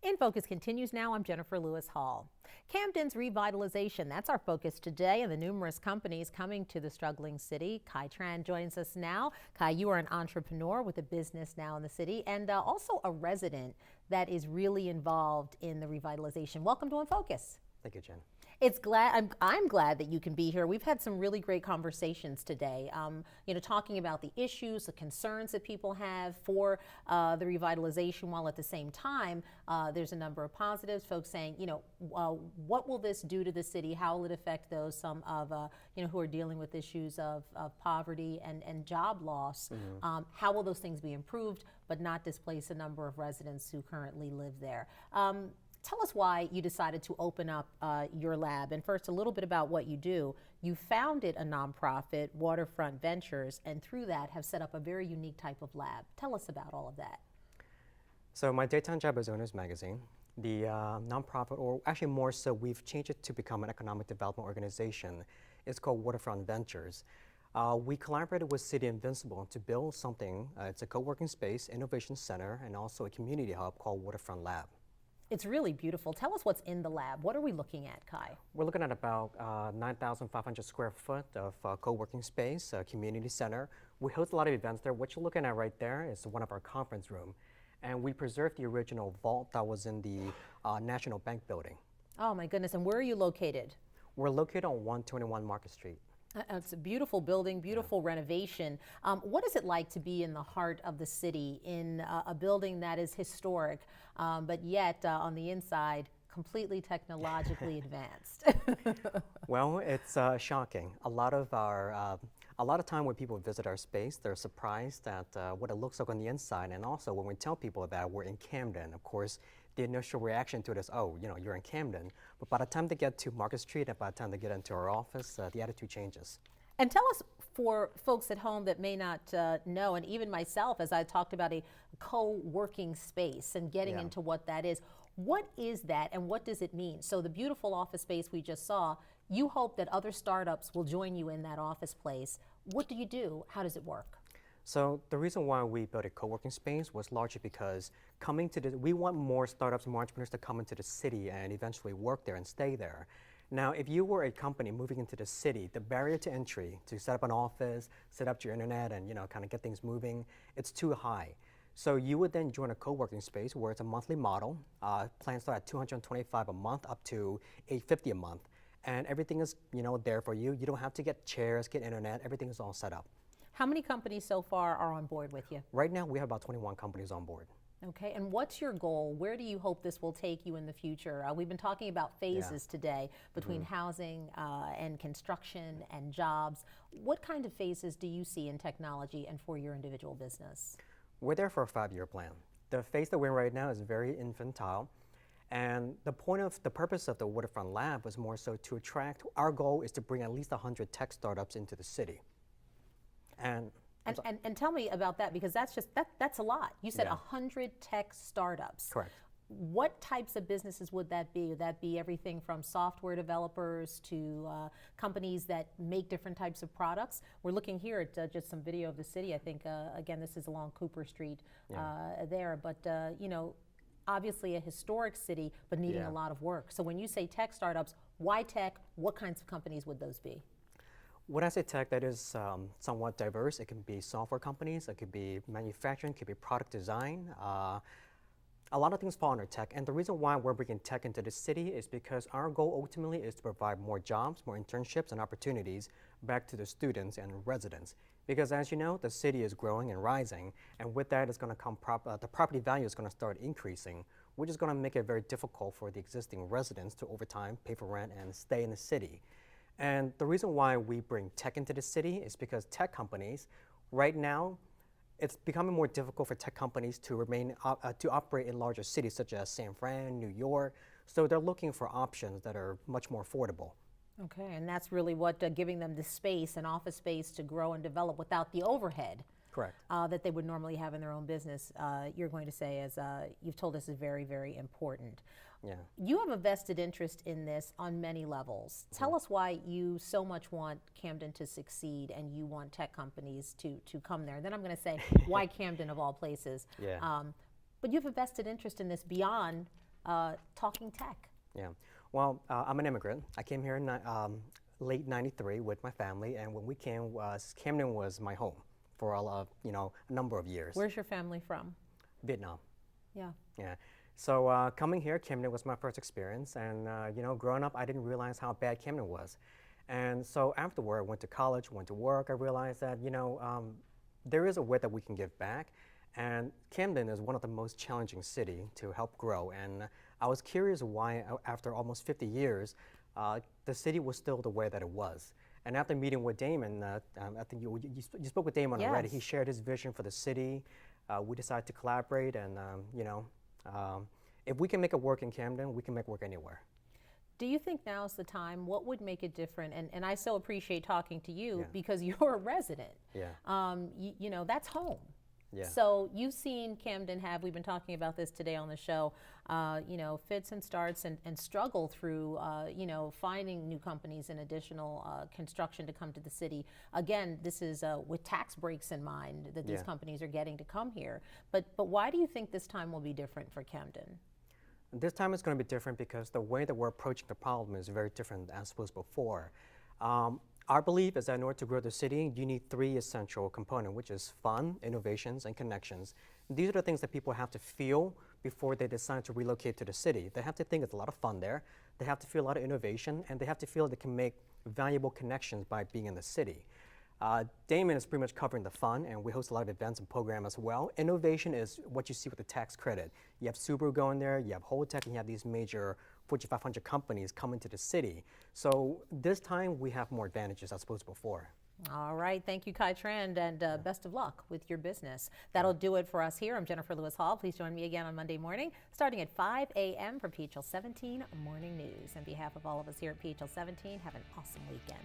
In Focus continues now. I'm Jennifer Lewis Hall. Camden's revitalization, that's our focus today, and the numerous companies coming to the struggling city. Khai Tran joins us now. Khai, you are an entrepreneur with a business now in the city and also a resident that is really involved in the revitalization. Welcome to In Focus. Thank you, Jen. I'm glad that you can be here. We've had some really great conversations today, talking about the issues, the concerns that people have for the revitalization, while at the same time, there's a number of positives. Folks saying, what will this do to the city? How will it affect those, some of, who are dealing with issues of poverty and job loss? Mm-hmm. How will those things be improved, but not displace a number of residents who currently live there? Tell us why you decided to open up your lab. And first, a little bit about what you do. You founded a nonprofit, Waterfront Ventures, and through that have set up a very unique type of lab. Tell us about all of that. So my daytime job is Owners Magazine. The nonprofit, or actually more so, we've changed it to become an economic development organization. It's called Waterfront Ventures. We collaborated with City Invincible to build something. It's a co-working space, innovation center, and also a community hub called Waterfront Lab. It's really beautiful. Tell us what's in the lab. What are we looking at, Khai? We're looking at about 9,500 square foot of co-working space, a community center. We host a lot of events there. What you're looking at right there is one of our conference room. And we preserved the original vault that was in the National Bank building. Oh my goodness, and where are you located? We're located on 121 Market Street. It's a beautiful building, beautiful renovation. What is it like to be in the heart of the city in a building that is historic, but yet on the inside completely technologically advanced? Well, it's shocking. A lot of time when people visit our space, they're surprised at what it looks like on the inside, and also when we tell people that we're in Camden, of course, the initial reaction to it is, oh, you're in Camden. But by the time they get to Market Street and by the time they get into our office, the attitude changes. And tell us, for folks at home that may not know, and even myself, as I talked about a co-working space and getting into what that is, what is that and what does it mean? So the beautiful office space we just saw, you hope that other startups will join you in that office place. What do you do? How does it work? So the reason why we built a co-working space was largely because we want more startups, more entrepreneurs to come into the city and eventually work there and stay there. Now, if you were a company moving into the city, the barrier to entry to set up an office, set up your internet, and kind of get things moving, it's too high. So you would then join a co-working space where it's a monthly model. Plans start at $225 a month up to $850 a month, and everything is there for you. You don't have to get chairs, get internet. Everything is all set up. How many companies so far are on board with you? Right now, we have about 21 companies on board. Okay, and what's your goal? Where do you hope this will take you in the future? We've been talking about phases today between housing and construction and jobs. What kind of phases do you see in technology and for your individual business? We're there for a 5-year plan. The phase that we're in right now is very infantile. And the purpose of the Waterfront Lab was more so to attract, our goal is to bring at least 100 tech startups into the city. And tell me about that, because that's a lot. You said 100 tech startups. Correct. What types of businesses would that be? Would that be everything from software developers to companies that make different types of products? We're looking here at just some video of the city. I think, again, this is along Cooper Street there. But, obviously a historic city, but needing a lot of work. So when you say tech startups, why tech? What kinds of companies would those be? When I say tech, that is somewhat diverse. It can be software companies, it could be manufacturing, it could be product design. A lot of things fall under tech, and the reason why we're bringing tech into the city is because our goal ultimately is to provide more jobs, more internships and opportunities back to the students and residents. Because as you know, the city is growing and rising, and with that is going to come the property value is going to start increasing, which is going to make it very difficult for the existing residents to over time pay for rent and stay in the city. And the reason why we bring tech into the city is because tech companies, right now, it's becoming more difficult for tech companies to operate in larger cities such as San Fran, New York. So they're looking for options that are much more affordable. Okay, and that's really what giving them the space and office space to grow and develop without the overhead. Correct. That they would normally have in their own business, you're going to say, as you've told us, is very, very important. Yeah. You have a vested interest in this on many levels. Tell us why you so much want Camden to succeed and you want tech companies to come there. Then I'm going to say, why Camden of all places? Yeah. But you have a vested interest in this beyond talking tech? Yeah. Well, I'm an immigrant. I came here in late '93 with my family, and when we came, Camden was my home for a number of years. Where's your family from? Vietnam. Yeah. Yeah. So coming here, Camden was my first experience, and growing up, I didn't realize how bad Camden was. And so afterward, I went to college, went to work. I realized that there is a way that we can give back, and Camden is one of the most challenging cities to help grow. And I was curious why, after almost 50 years, the city was still the way that it was. And after meeting with Damon, I think you spoke with Damon already. Yes. He shared his vision for the city. We decided to collaborate, and if we can make it work in Camden, we can make it work anywhere. Do you think now's the time? What would make it different? And I so appreciate talking to you Yeah. because you're a resident. Yeah. That's home. Yeah. So you've seen Camden have, we've been talking about this today on the show, fits and starts and struggle through, finding new companies and additional construction to come to the city. Again, this is with tax breaks in mind that these Yeah. companies are getting to come here. But why do you think this time will be different for Camden? This time it's going to be different because the way that we're approaching the problem is very different as opposed before. Our belief is that in order to grow the city, you need three essential components, which is fun, innovations, and connections. These are the things that people have to feel before they decide to relocate to the city. They have to think it's a lot of fun there, they have to feel a lot of innovation, and they have to feel they can make valuable connections by being in the city. Damon is pretty much covering the fun, and we host a lot of events and programs as well. Innovation is what you see with the tax credit. You have Subaru going there, you have Holtec, and you have these major Fortune 500 companies coming to the city. So this time we have more advantages as opposed to before. All right. Thank you, Khai Tran, and best of luck with your business. That'll do it for us here. I'm Jennifer Lewis Hall. Please join me again on Monday morning, starting at 5 a.m. for PHL 17 Morning News. On behalf of all of us here at PHL 17, have an awesome weekend.